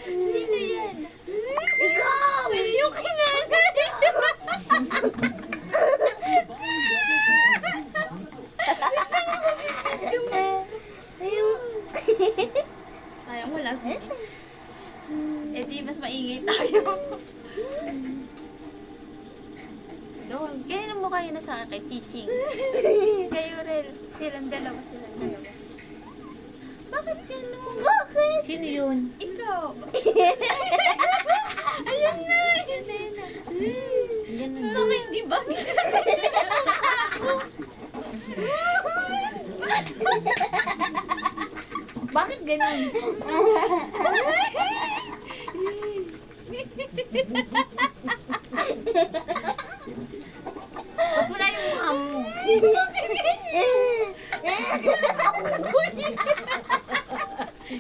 Sino yan? Ikaw! Yung kinanay. Ayaw mo lang. Eh di, mas maingay tayo. Ganyan mo kayo na sa akin, teaching. Kayo rin. Silang dalawa. Bakit gano'n? Bakit? Sino yun? Ikaw. Ayan na. Ayan na. Ganun. Bakit hindi ba? Bakit ganun? Ba't wala yung mukha mo?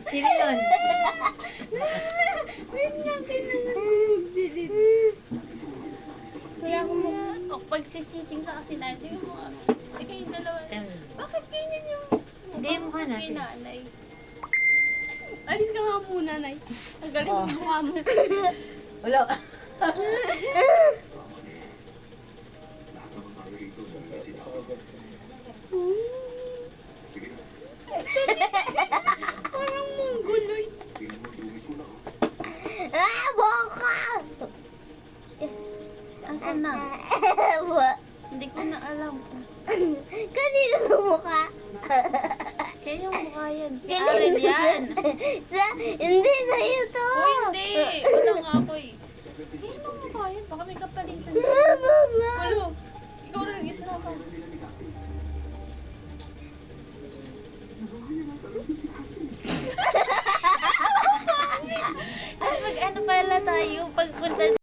Sino yun? Wala akong O, pag si Chiching sa kasi natin yung mukha. Eh kayong dalawa. Bakit ganyan yung Hindi, yung mukha kay natin. nanay? Alis ka nga muna, Nay. Ang galing ng mukha mo. Wala. Parang mongoloid. boka! Asan na? Wa- Hindi ko na alam. Kanino sa mukha? Kaya yung mukha yan. Kay Kanino Aaron yan. Hindi, sa'yo to! Oh, hindi. Wala nga ako eh. Kaya yung mukha yan. Baka may kapalitan. Mama! Walo.